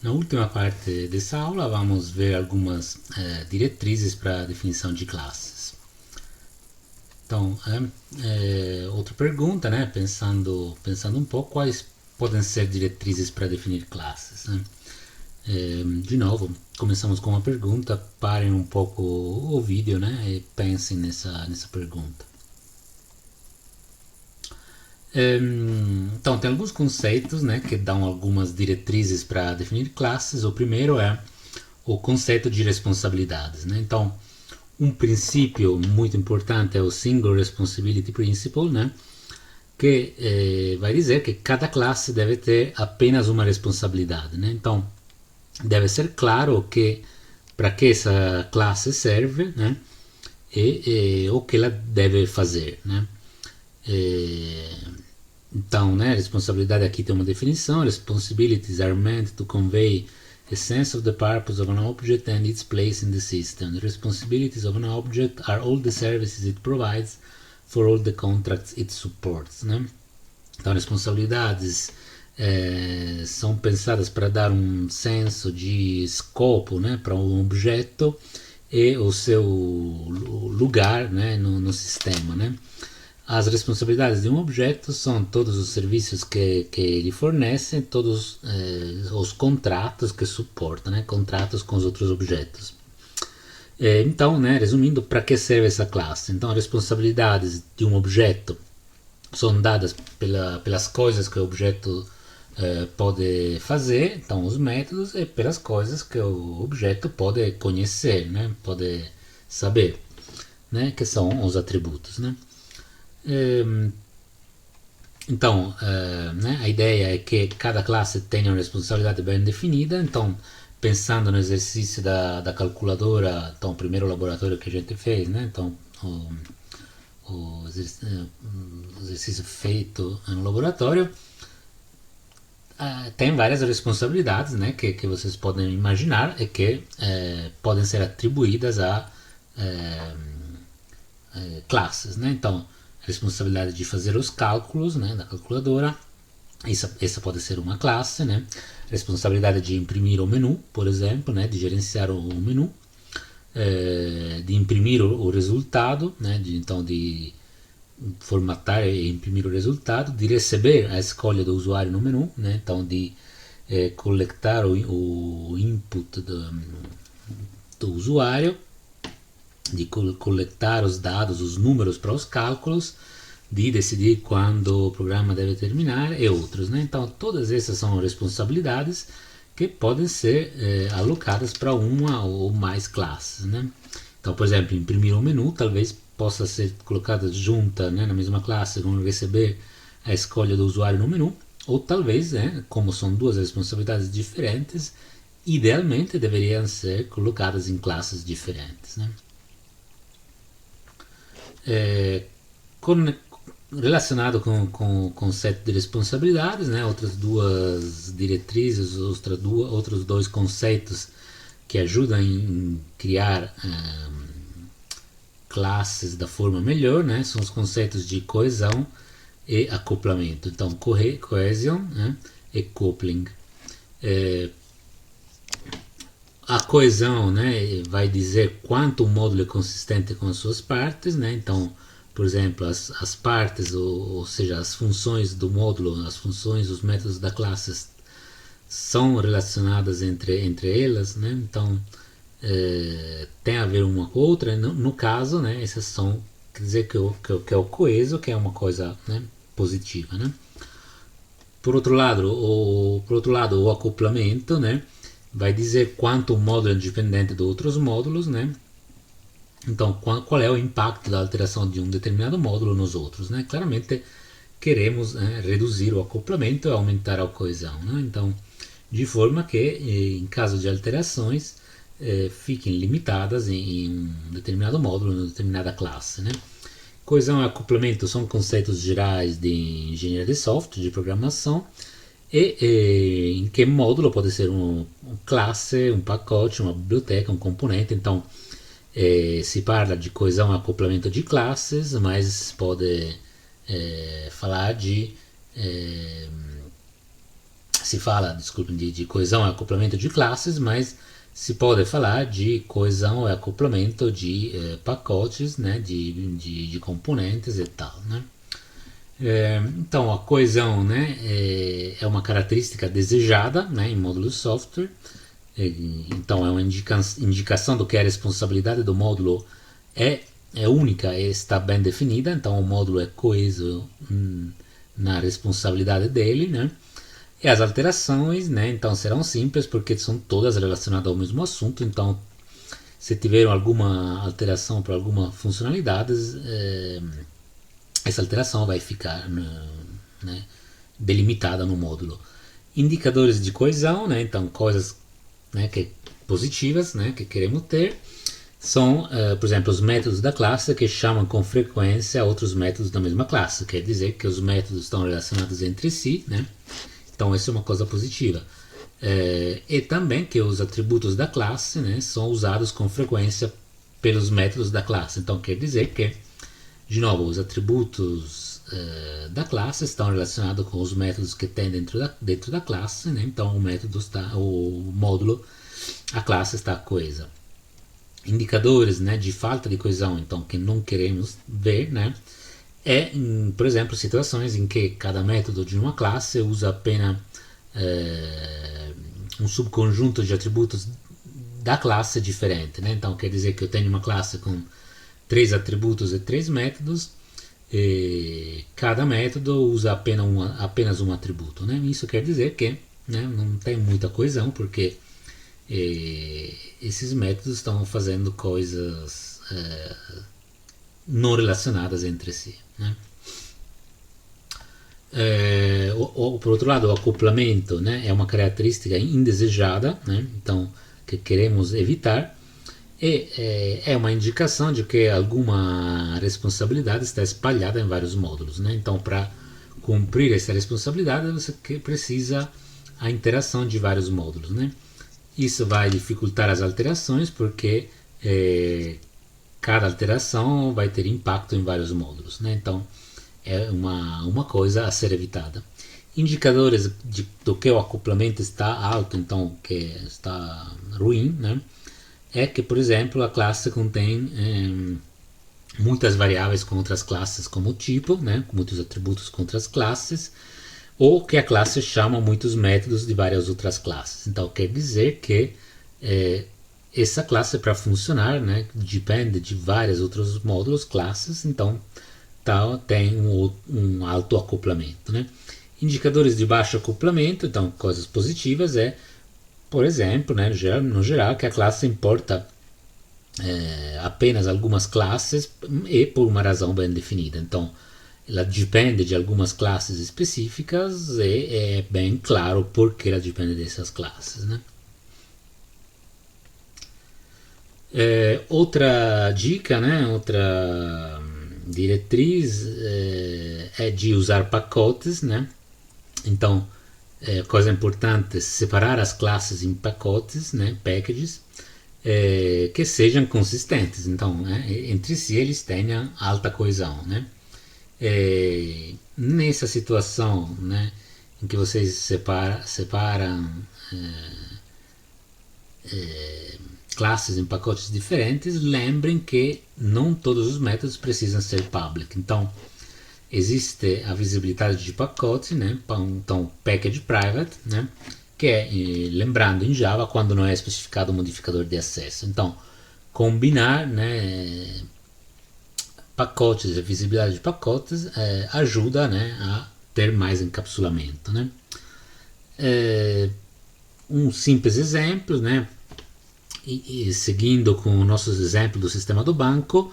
Na última parte dessa aula vamos ver algumas diretrizes para a definição de classes. Então, outra pergunta, né? Pensando um pouco, quais podem ser diretrizes para definir classes, né? De novo, começamos com uma pergunta, parem um pouco o vídeo, né? E pensem nessa pergunta. Então, tem alguns conceitos, né, que dão algumas diretrizes para definir classes. O primeiro é o conceito de responsabilidades, né? Então, um princípio muito importante é o Single Responsibility Principle, né? Que vai dizer que cada classe deve ter apenas uma responsabilidade, né? Então, deve ser claro que para que essa classe serve, né? E o que ela deve fazer, né? Então, né, responsabilidade aqui tem uma definição. Responsibilities are meant to convey a sense of the purpose of an object and its place in the system. The responsibilities of an object are all the services it provides for all the contracts it supports, né? Então, responsabilidades são pensadas para dar um senso de escopo, né, para um objeto e o seu lugar, né, no sistema, né? As responsabilidades de um objeto são todos os serviços que ele fornece, todos os contratos que suporta, né? Contratos com os outros objetos. Então, né, resumindo, para que serve essa classe? Então, as responsabilidades de um objeto são dadas pelas coisas que o objeto pode fazer, então os métodos, e pelas coisas que o objeto pode conhecer, né? Pode saber, né? Que são os atributos, né? Então, né, a ideia é que cada classe tenha uma responsabilidade bem definida. Então, pensando no exercício da calculadora, então, o primeiro laboratório que a gente fez, né? Então, o exercício feito no laboratório tem várias responsabilidades, né, que vocês podem imaginar e que podem ser atribuídas a classes, né? Então, responsabilidade de fazer os cálculos, né, da calculadora, essa pode ser uma classe, né? Responsabilidade de imprimir o menu, por exemplo, né, de gerenciar o menu, de imprimir o resultado, né, então de formatar e imprimir o resultado, de receber a escolha do usuário no menu, né, então de coletar o input do usuário, de coletar os dados, os números para os cálculos, de decidir quando o programa deve terminar e outros, né? Então, todas essas são responsabilidades que podem ser alocadas para uma ou mais classes, né? Então, por exemplo, imprimir um menu talvez possa ser colocada junta, né, na mesma classe com receber a escolha do usuário no menu, ou talvez, né, como são duas responsabilidades diferentes, idealmente deveriam ser colocadas em classes diferentes, né? Relacionado com o conceito de responsabilidades, né, outras duas diretrizes, outros dois conceitos que ajudam em criar classes da forma melhor, né, são os conceitos de coesão e acoplamento. Então, cohesion, né, e coupling. A coesão, né, vai dizer quanto o módulo é consistente com as suas partes, né? Então, por exemplo, as partes, ou seja, as funções do módulo, as funções, os métodos da classe são relacionadas entre elas, né? Então, tem a ver uma com a outra. No caso, né, essas são, quer dizer que é o coeso, que é uma coisa, né, positiva, né? Por outro lado, o acoplamento, né, vai dizer quanto o módulo é independente de outros módulos, né? Então, qual é o impacto da alteração de um determinado módulo nos outros, né? Claramente, queremos reduzir o acoplamento e aumentar a coesão, né? Então, de forma que, em caso de alterações, fiquem limitadas em um determinado módulo, em determinada classe, né? Coesão e acoplamento são conceitos gerais de engenharia de software, de programação, e em que módulo pode ser uma classe, um pacote, uma biblioteca, um componente. Então, se parla de coesão e acoplamento de classes, mas pode falar de se fala, desculpem, de coesão e acoplamento de classes, mas se pode falar de coesão e acoplamento de pacotes, né, de componentes e tal, né? Então, a coesão, né, é uma característica desejada, né, em módulos de software. Então, é uma indicação do que a responsabilidade do módulo é única e está bem definida. Então, o módulo é coeso na responsabilidade dele, né? E as alterações, né, então serão simples porque são todas relacionadas ao mesmo assunto. Então, se tiver alguma alteração para alguma funcionalidade, essa alteração vai ficar, né, delimitada no módulo. Indicadores de coesão, né, então coisas, né, positivas, né, que queremos ter, são, por exemplo, os métodos da classe que chamam com frequência outros métodos da mesma classe. Quer dizer que os métodos estão relacionados entre si, né? Então, essa é uma coisa positiva. E também que os atributos da classe, né, são usados com frequência pelos métodos da classe. Então, quer dizer que, de novo, os atributos da classe estão relacionados com os métodos que tem dentro da classe, né? Então, o módulo, a classe está coesa. Indicadores, né, de falta de coesão, então, que não queremos ver, né? Por exemplo, situações em que cada método de uma classe usa apenas um subconjunto de atributos da classe diferente, né? Então, quer dizer que eu tenho uma classe com 3 atributos e 3 métodos, e cada método usa apenas um atributo, né? Isso quer dizer que, né, não tem muita coesão, porque esses métodos estão fazendo coisas não relacionadas entre si, né? Por outro lado, o acoplamento, né, é uma característica indesejada, né? Então, que queremos evitar, e é uma indicação de que alguma responsabilidade está espalhada em vários módulos, né? Então, para cumprir essa responsabilidade, você precisa a interação de vários módulos, né? Isso vai dificultar as alterações, porque cada alteração vai ter impacto em vários módulos, né? Então, é uma coisa a ser evitada. Indicadores do que o acoplamento está alto, então que está ruim, né? É que, por exemplo, a classe contém muitas variáveis com outras classes como tipo, né? Com muitos atributos com outras classes, ou que a classe chama muitos métodos de várias outras classes. Então, quer dizer que essa classe, para funcionar, né, depende de vários outros módulos, classes, então tem um alto acoplamento, né? Indicadores de baixo acoplamento, então coisas positivas por exemplo, né, no geral, que a classe importa apenas algumas classes e por uma razão bem definida. Então, ela depende de algumas classes específicas e é bem claro por que ela depende dessas classes, né? Outra dica, né, outra diretriz é de usar pacotes, né? Então, coisa importante, separar as classes em pacotes, né, packages, que sejam consistentes. Então, entre si eles tenham alta coesão, né? Nessa situação, né, em que vocês separam classes em pacotes diferentes, lembrem que não todos os métodos precisam ser public. Então, existe a visibilidade de pacote, né? Então, package private, né? Que é, lembrando, em Java, quando não é especificado o modificador de acesso. Então, combinar, né, pacotes e visibilidade de pacotes ajuda, né, a ter mais encapsulamento, né? Um simples exemplo, né? E seguindo com o nosso exemplo do sistema do banco,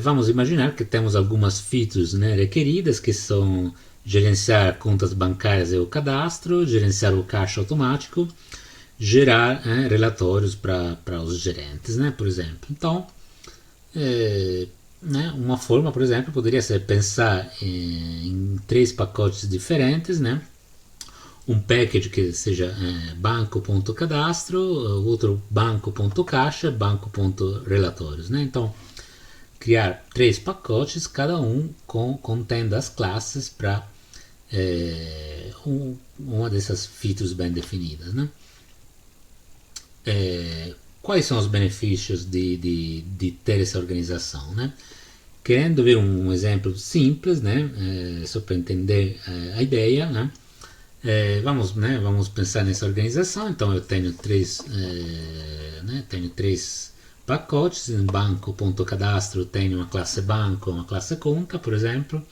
vamos imaginar que temos algumas features, né, requeridas, que são gerenciar contas bancárias e o cadastro, gerenciar o caixa automático, gerar relatórios para os gerentes, né, por exemplo. Então, né, uma forma, por exemplo, poderia ser pensar em 3 pacotes diferentes, né? Um package que seja banco.cadastro, outro banco.caixa, banco.relatórios, né? Então, criar 3 pacotes, cada um contendo as classes para uma dessas features bem definidas, né? Quais são os benefícios de ter essa organização, né? Querendo ver um exemplo simples, né, só para entender a ideia, né, vamos pensar nessa organização. Então eu tenho três pacotes. Em banco.cadastro tenho uma classe banco, uma classe conta, por exemplo.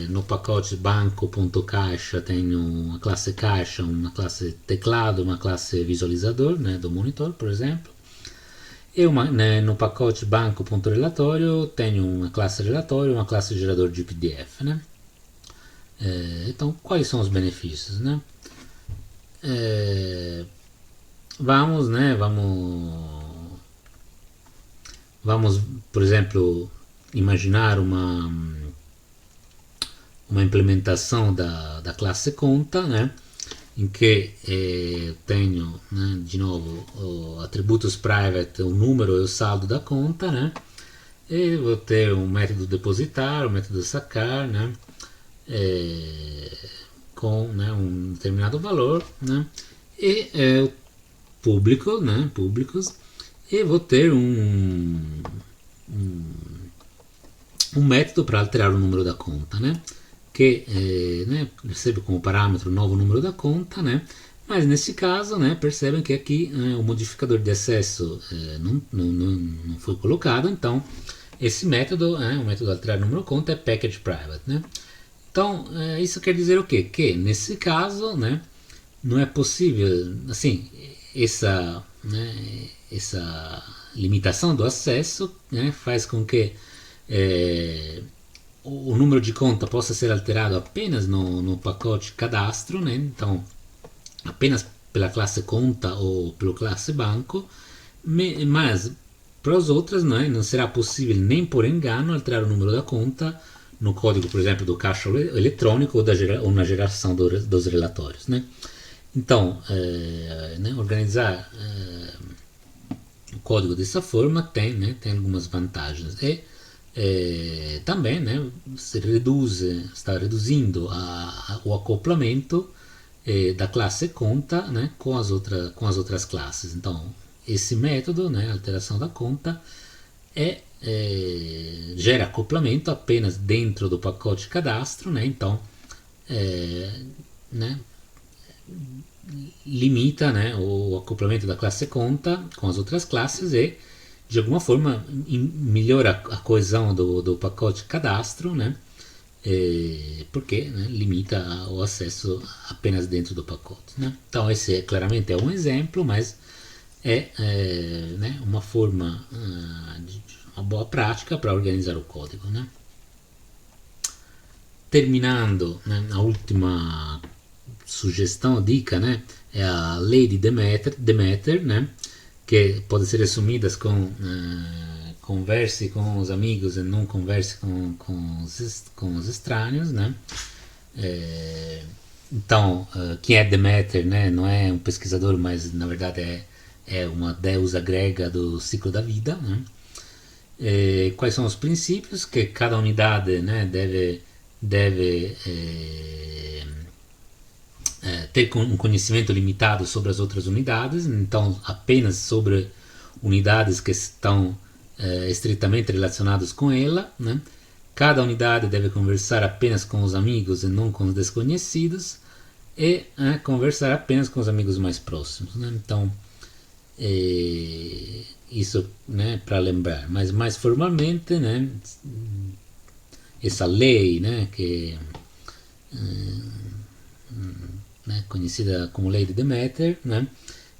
No pacote banco.caixa tenho uma classe caixa, uma classe teclado, uma classe visualizador, né, do monitor, por exemplo. No pacote banco.relatório tenho uma classe relatório e uma classe gerador de PDF, né? Então, quais são os benefícios, né? Vamos, por exemplo, imaginar uma implementação da classe conta, né? Em que tenho, né, de novo, atributos private, o número e o saldo da conta, né? E vou ter um método depositar, um método sacar, né? Com, né, um determinado valor, né? E público, né? Públicos. E vou ter um método para alterar o número da conta, né? Que né, recebe como parâmetro o novo número da conta, né? Mas nesse caso, né, percebem que aqui o modificador de acesso não foi colocado. Então esse método, o método alterar número conta, é package private, né? Então isso quer dizer o quê? Que nesse caso, né, não é possível, assim, essa limitação do acesso, né, faz com que o número de conta possa ser alterado apenas no pacote cadastro, né? Então apenas pela classe conta ou pela classe banco, mas para as outras, né, não será possível nem por engano alterar o número da conta no código, por exemplo, do caixa eletrônico ou na geração dos relatórios, né? Então, né, organizar o código dessa forma tem algumas vantagens. Também, né, está reduzindo o acoplamento da classe conta, né, com as outras classes. Então esse método, né, alteração da conta, gera acoplamento apenas dentro do pacote cadastro, né? Então né, limita, né, o acoplamento da classe conta com as outras classes e de alguma forma melhora a coesão do pacote cadastro, né? Porque, né, limita o acesso apenas dentro do pacote, né? Então esse claramente é um exemplo, mas né, uma forma, uma boa prática para organizar o código, né? Terminando, né, a última sugestão, dica, né, é a lei de Demeter, né, que pode ser resumidas com converse com os amigos e não converse com os estranhos, né? Então, quem é Demeter, né, não é um pesquisador, mas na verdade é uma deusa grega do ciclo da vida, né? Quais são os princípios? Que cada unidade, né, deve ter um conhecimento limitado sobre as outras unidades, então apenas sobre unidades que estão estritamente relacionadas com ela, né? Cada unidade deve conversar apenas com os amigos e não com os desconhecidos, e conversar apenas com os amigos mais próximos, né? Então isso, né, para lembrar, mas mais formalmente, né, essa lei, né, que né, conhecida como lei de Demeter, né,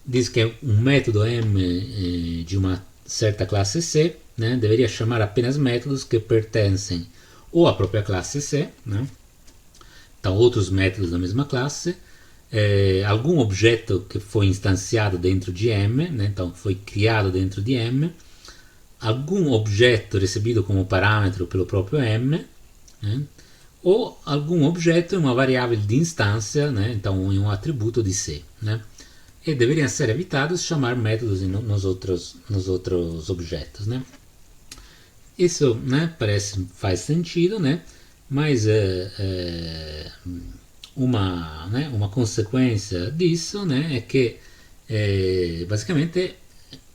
diz que um método M de uma certa classe C, né, deveria chamar apenas métodos que pertencem ou à própria classe C, né, então outros métodos da mesma classe, algum objeto que foi instanciado dentro de M, né, então foi criado dentro de M, algum objeto recebido como parâmetro pelo próprio M, né, ou algum objeto em uma variável de instância, né, então em um atributo de C, né, e deveriam ser evitados chamar métodos nos outros objetos, né. Isso, né, faz sentido, né, Mas uma consequência disso, né, é que basicamente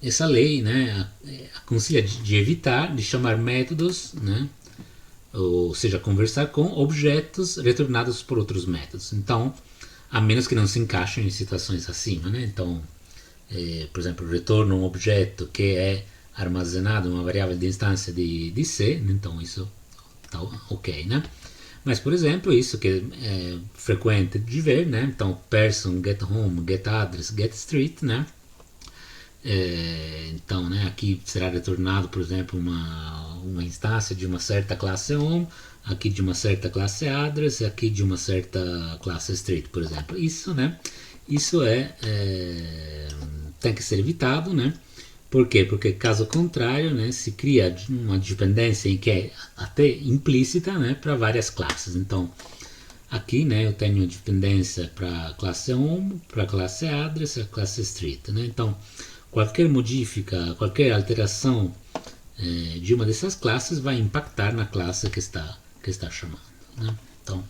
essa lei, né, aconselha de evitar de chamar métodos, né, ou seja, conversar com objetos retornados por outros métodos. Então, a menos que não se encaixem em situações acima, né? Então, por exemplo, retorno um objeto que é armazenado em uma variável de instância de C, então isso está ok, né? Mas, por exemplo, isso que é frequente de ver, né? Então, person, get home, get address, get street, né? Então, né, aqui será retornado, por exemplo, uma instância de uma certa classe home, aqui de uma certa classe address, aqui de uma certa classe street, por exemplo. Isso, né, isso tem que ser evitado, né? Por quê? Porque caso contrário, né, se cria uma dependência em que é até implícita, né, para várias classes. Então, aqui, né, eu tenho dependência para classe home, para classe address, a classe street, né? Então, qualquer alteração de uma dessas classes vai impactar na classe que está chamando, né? Então,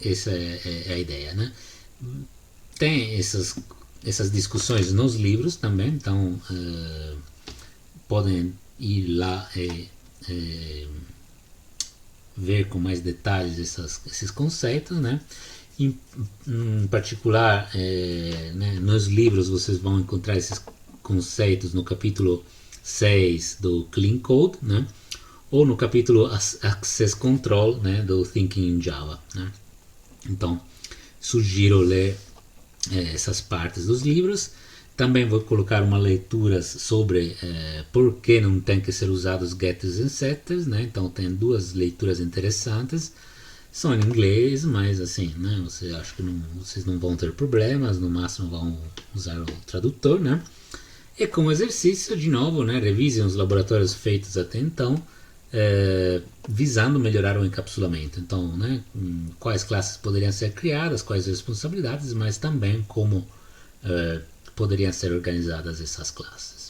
essa é a ideia, né? Tem essas discussões nos livros também, então podem ir lá e ver com mais detalhes esses conceitos, né? Em particular, né, nos livros vocês vão encontrar esses conceitos no capítulo 6 do Clean Code, né? Ou no capítulo Access Control, né, do Thinking in Java, né? Então, sugiro ler essas partes dos livros. Também vou colocar uma leitura sobre por que não tem que ser usados getters e setters, né? Então tem duas leituras interessantes. São em inglês, mas assim, né? Acho que vocês não vão ter problemas, no máximo vão usar o tradutor, né? E como exercício, de novo, né? Revisem os laboratórios feitos até então, visando melhorar o encapsulamento. Então, né? Quais classes poderiam ser criadas, quais responsabilidades, mas também como poderiam ser organizadas essas classes.